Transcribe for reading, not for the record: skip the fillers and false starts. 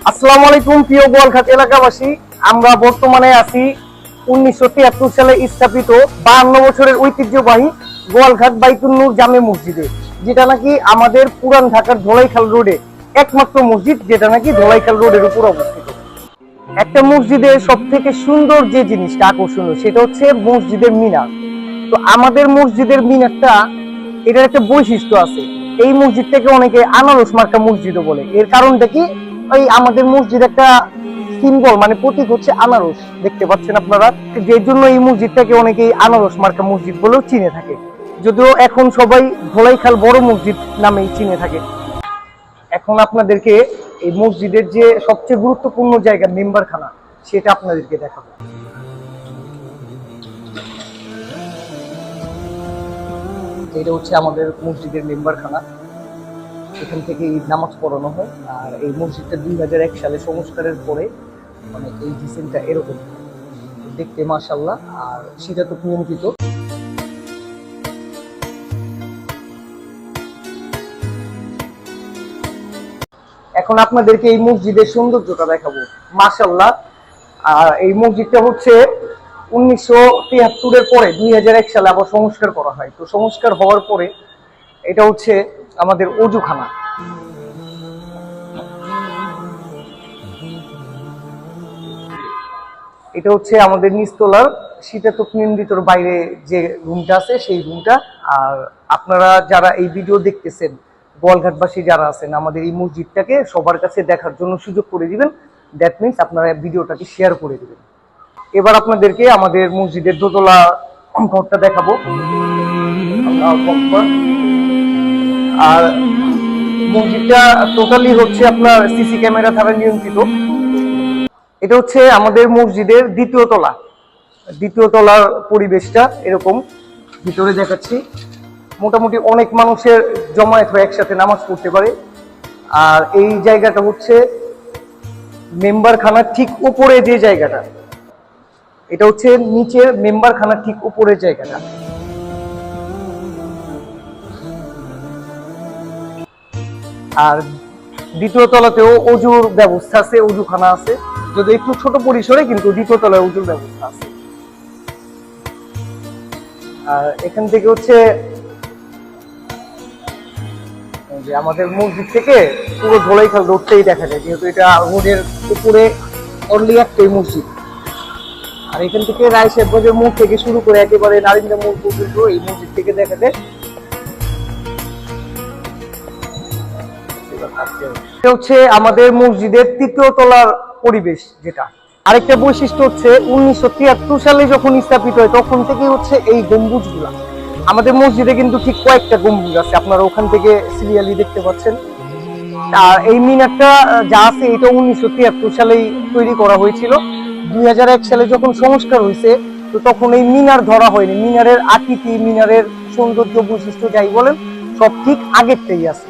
আসসালামু আলাইকুম প্রিয় গোয়ালঘাট এলাকাবাসী। আমরা বর্তমানে আছি 1973 সালে স্থাপিত 52 বছরের ঐতিহ্যবাহী গোয়ালঘাট বাইতুন নূর জামে মসজিদে, যেটা নাকি আমাদের পুরান ঢাকার ধোলাইখাল রোডে একমাত্র মসজিদ, যেটা নাকি ধোলাইখাল রোডের উপর অবস্থিত। একটা মসজিদের সব থেকে সুন্দর যে জিনিসটা আকর্ষণীয় সেটা হচ্ছে মসজিদের মিনার। তো আমাদের মসজিদের মিনারটা, এটার একটা বৈশিষ্ট্য আছে। এই মসজিদটাকে অনেকে আনারস মার্কা মসজিদও বলে। এর কারণটা কি, এই আমাদের মসজিদ একটা সিম্বল, মানে প্রতীক হচ্ছে আনারস, দেখতে পাচ্ছেন আপনারা, যে জন্য এই মসজিদটাকে অনেকেই আনারস মার্কা মসজিদ বলেও চিনে থাকে, যদিও এখন সবাই ধোলাইখাল বড় মসজিদ নামেই চিনে থাকে। এখন আপনাদেরকে এই মসজিদের যে সবচেয়ে গুরুত্বপূর্ণ জায়গা মেম্বারখানা, সেটা আপনাদেরকে দেখাবো। এটা হচ্ছে আমাদের মসজিদের মেম্বারখানা। এখান থেকে নামাজ পড়ানো হয়। আর এই মসজিদটা 2001 সালে সংস্কারের পরে মানে এই ডিজাইনটা এরকম দেখতে মাশাআল্লাহ, আর সেটা তো নিয়ন্ত্রিত। এখন আপনাদেরকে এই মসজিদের সৌন্দর্যটা দেখাবো মাশাআল্লাহ। আর এই মসজিদটা হচ্ছে 1973-এর পরে 2001 সালে আবার সংস্কার করা হয়। তো সংস্কার হওয়ার পরে এটা হচ্ছে আমাদের অজুখানা। এটা হচ্ছে আমাদের নিচতলার শীতাতপ নিয়ন্ত্রিতর বাইরে যে রুমটা আছে সেই রুমটা। আর আপনারা যারা এই ভিডিও দেখতেছেন, গোয়ালঘাটবাসী যারা আছেন, আমাদের এই মসজিদটাকে সবার কাছে দেখার জন্য সুযোগ করে দিবেন। দ্যাট মিনস আপনারা ভিডিওটাকে শেয়ার করে দিবেন। এবার আপনাদেরকে আমাদের মসজিদের দোতলা ঘরটা দেখাবো। আর মসজিদটা টোটালি হচ্ছে আপনার সিসি ক্যামেরা দ্বারা নিয়ন্ত্রিত। এটা হচ্ছে আমাদের মসজিদের দ্বিতীয় তলা। দ্বিতীয় তলার পরিবেশটা এরকম, ভিতরে দেখাচ্ছি। মোটামুটি অনেক মানুষের জমায়েত হয়ে একসাথে নামাজ পড়তে পারে। আর এই জায়গাটা হচ্ছে মেম্বারখানার ঠিক উপরে যে জায়গাটা, এটা হচ্ছে নিচের মেম্বারখানার ঠিক উপরের জায়গাটা। আর দ্বিতীয় তলাতেও অজুর ব্যবস্থা আছে, অজুখানা আছে, যদি একটু ছোট পরিসরে, কিন্তু দ্বিতীয় তলায় অজুর ব্যবস্থা আছে। আর এখান থেকে হচ্ছে যে আমাদের মসজিদ থেকে পুরো ধোলাইখাল রোডটাই দেখা যায়, যেহেতু এটা রোডের উপরে অনলি একটাই মসজিদ। আর এখান থেকে রায় সাহেবগঞ্জের মোড় থেকে শুরু করে একেবারে নারিন্দা মোড় পর্যন্ত এই মসজিদ থেকে দেখা যায়। এটা হচ্ছে আমাদের মসজিদের তৃতীয় তলার পরিবেশ। যেটা আরেকটা বৈশিষ্ট্য হচ্ছে 1973 সালে যখন স্থাপিত হয় তখন থেকে হচ্ছে এই গম্বুজগুলা। আমাদের মসজিদে কিন্তু ঠিক কয়েকটা গম্বুজ আছে, আপনারা ওখান থেকে সিরিয়ালি দেখতে পাচ্ছেন। আর এই মিনারটা যা আছে এটা 1973 সালেই তৈরি করা হয়েছিল। 2001 সালে যখন সংস্কার হয়েছে, তো তখন এই মিনার ধরা হয়নি। মিনারের আকৃতি, মিনারের সৌন্দর্য, বৈশিষ্ট্য যাই বলেন, সব ঠিক আগেরটাই আছে।